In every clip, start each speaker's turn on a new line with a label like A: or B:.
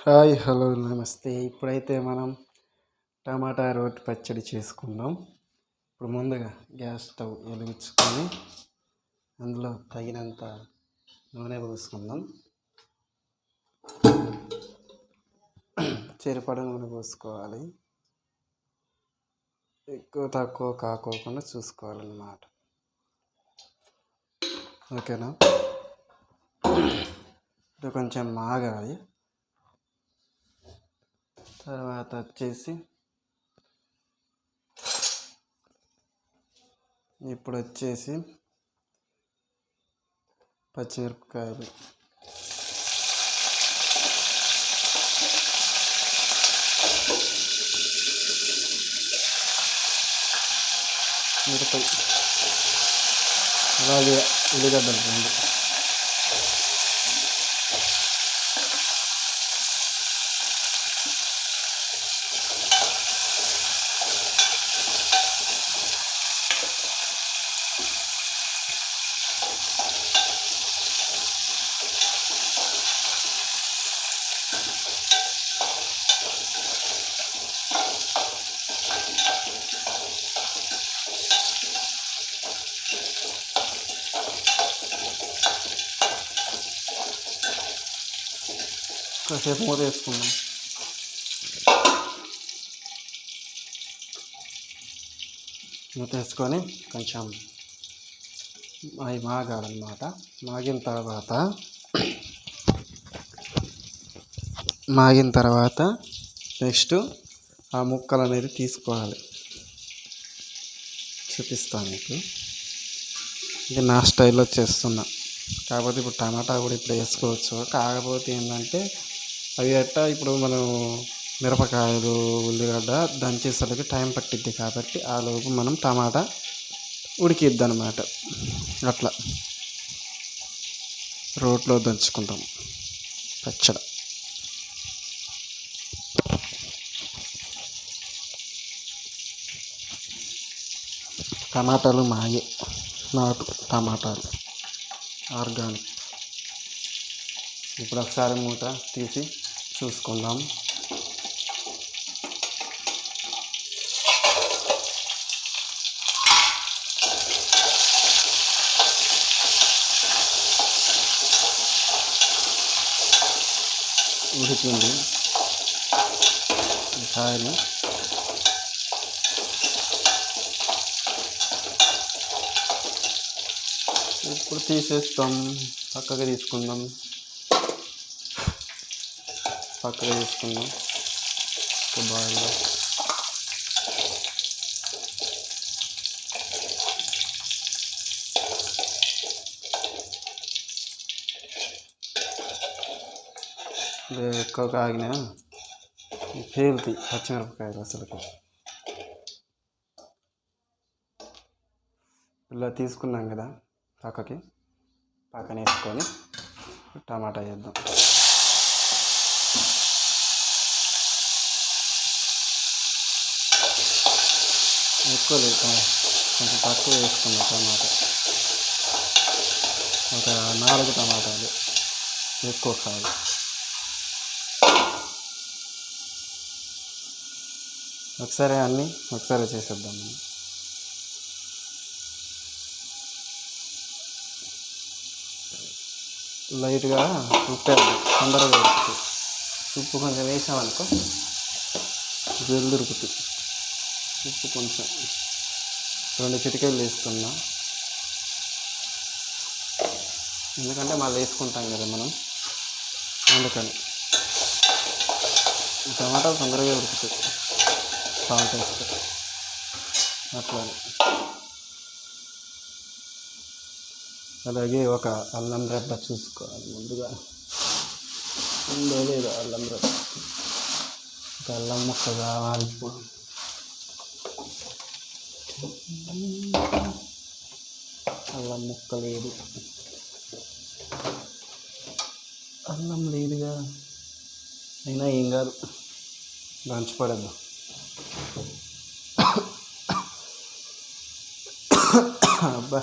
A: Hi hello నమస్తే. ఇప్పుడైతే మనం టమాటా రోటి పచ్చడి చేసుకుందాం. ఇప్పుడు ముందుగా గ్యాస్ స్టవ్ వెలిగించుకొని అందులో తగినంత నూనె పోసుకుందాం. చెరిపడ నూనె పోసుకోవాలి. ఎక్కువ తక్కువ కాకోకుండా చూసుకోవాలన్నమాట. ఓకేనా? ఇది కొంచెం మాగాలి. తర్వాత వచ్చేసి ఇప్పుడు వచ్చేసి పచ్చిమిరపకాయలు, మిరపకాయ, అలాగే ఉల్లిగడ్డలు రెండు. కాసేపు మూత వేసుకుందాం. మూత వేసుకొని కొంచెం అవి మాగాలన్నమాట. మాగిన తర్వాత నెక్స్ట్ ఆ ముక్కలు అనేది తీసుకోవాలి. చూపిస్తాను మీకు. ఇది నా స్టైల్లో చేస్తున్నా. కాకపోతే ఇప్పుడు టమాటా కూడా ఇప్పుడు వేసుకోవచ్చు. కాకపోతే ఏంటంటే అవి ఇప్పుడు మనం మిరపకాయలు, ఉల్లిగడ్డ దంచేసరికి టైం పట్టిద్ది కాబట్టి ఆ లోపు మనం టమాటా ఉడికిద్ది అనమాట. అట్లా రోట్లో దంచుకుంటాం పచ్చడి. టమాటాలు మాగే, నాటు టమాటాలు ఆర్గానిక్. ఇప్పుడు ఒకసారి మూత తీసి చూసుకుందాం. ఉడికింది కాయలు. ఇప్పుడు తీసేస్తాం. పక్కకి తీసుకుందాం. బాయిల్లో ఎక్కువ కాగిన పేలుతాయి పచ్చిమిరపకాయలు అసలుకి. ఇలా తీసుకున్నాం కదా, పక్కన వేసుకొని టమాటా వేద్దాం. ఎక్కువ లేదు, కొంచెం తక్కువ వేసుకున్నాం టమాటా. ఒక 4 టమాటాలు, ఎక్కువ కాదు. ఒకసారి చేసేద్దాం మనం. లైట్గా ఉప్పు వేద్దాం, తొందరగా ఉడుకుతుంది. ఉప్పు కొంచెం వేసామనుకో జల్ది ఉడుకుతుంది. ఉప్పు కొంచెం 2 చిటికెళ్ళు వేస్తున్నా, ఎందుకంటే మళ్ళీ వేసుకుంటాం కదా మనం, అందుకని. టమాటా తొందరగా ఉడుకుతుంది సాల్ట్ వేస్తే. అట్లానే అలాగే ఒక అల్లం రెబ్బ చూసుకోవాలి ముందుగా, ఉందో లేదో అల్లం రెబ్బ. ఒక అల్లం ముక్క కావాలి. ఇప్పుడు అల్లం ముక్క లేదు, అల్లం లేదుగా. అయినా ఏం కాదు, దంచి పడద్దాం. అబ్బా,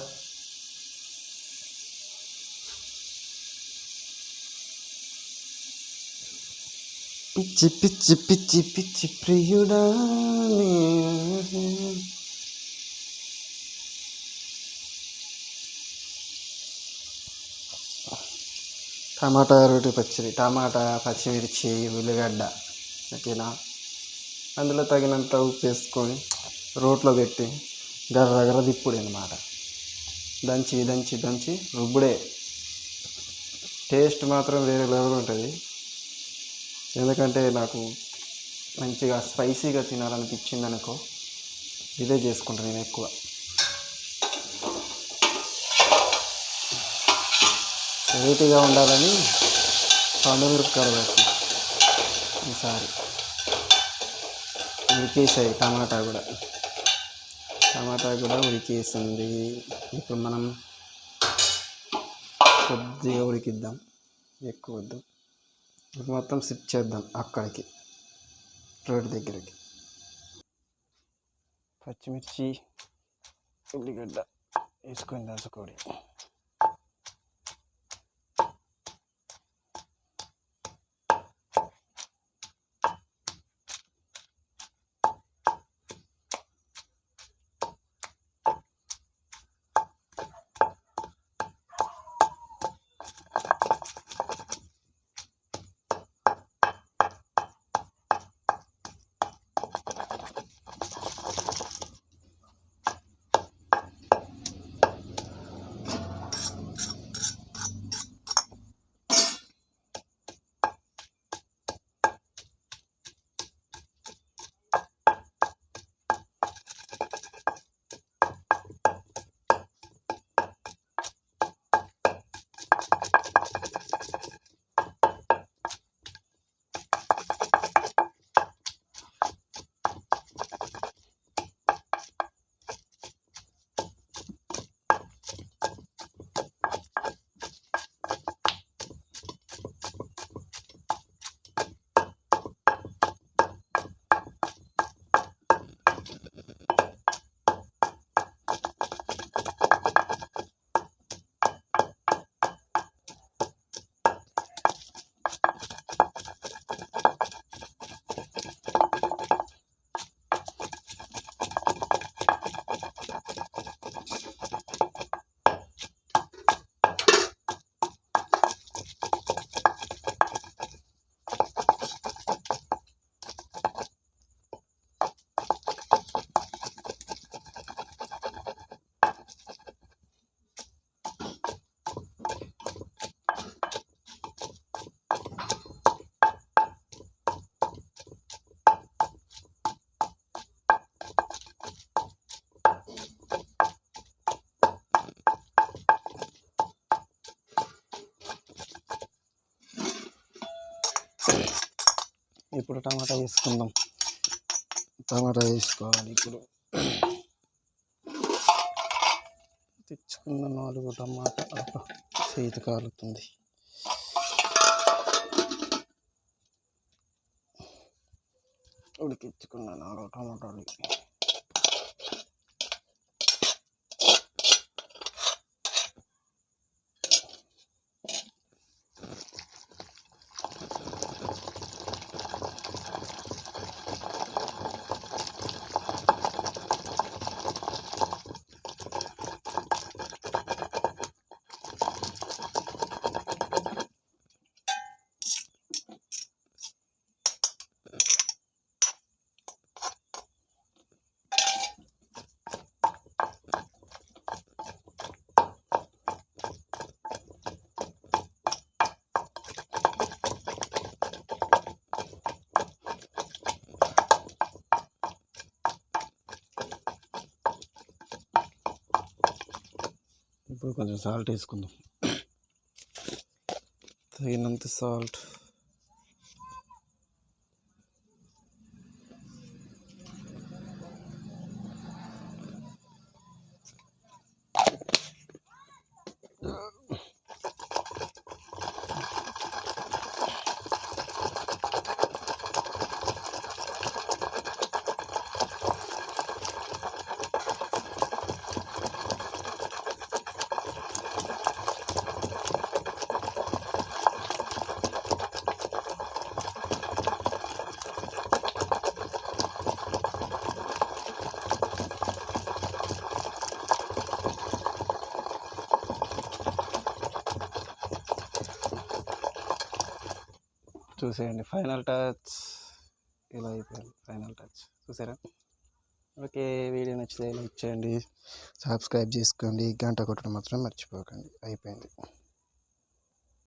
A: పిచ్చి పిచ్చి పిచ్చి పిచ్చి ప్రియుడా టమాటా రోటి పచ్చడి, టమాటా, పచ్చిమిర్చి, ఉల్లిగడ్డ, ఓకేనా. అందులో తగినంత ఉప్పు వేసుకొని రోట్లో పెట్టి గర్ర దిప్పుడే అనమాట. దంచి దంచి దంచి రుబ్బుడే. టేస్ట్ మాత్రం వేరే లెవెల్ ఉంటుంది. ఎందుకంటే నాకు మంచిగా స్పైసీగా తినాలనిపించింది అనుకో, ఇదే చేసుకుంటాను నేను ఎక్కువ. వెరైటీగా ఉండాలని పండుమిరపకాయలు వేస్తాను ఈసారి. ఉడికేసాయి టమాటా కూడా ఉడికేసింది. ఇప్పుడు మనం కొద్దిగా ఉడికిద్దాం, ఎక్కువ వద్దు. ఇప్పుడు మొత్తం షిఫ్ట్ చేద్దాం అక్కడికి, రోడ్డు దగ్గరికి. పచ్చిమిర్చి, ఉల్లిగడ్డ వేసుకొని దంచుకోండి. ఇప్పుడు టమాటా వేసుకుందాం. టమాటా వేసుకోవాలి. ఇప్పుడు తెచ్చుకున్న 4 టమాటా చేతి కాలుతుంది. ఉడికించుకున్న 4 టమాటాలు. ఇప్పుడు కొంచెం సాల్ట్ వేసుకుందాం, తగినంత సాల్ట్. చూసేయండి. ఫైనల్ టచ్ ఇలా అయిపోయింది. ఫైనల్ టచ్ చూసారా? ఓకే, వీడియో నచ్చితే లైక్ చేయండి, సబ్స్క్రైబ్ చేసుకోండి, గంట కొట్టడం మాత్రం మర్చిపోకండి. అయిపోయింది.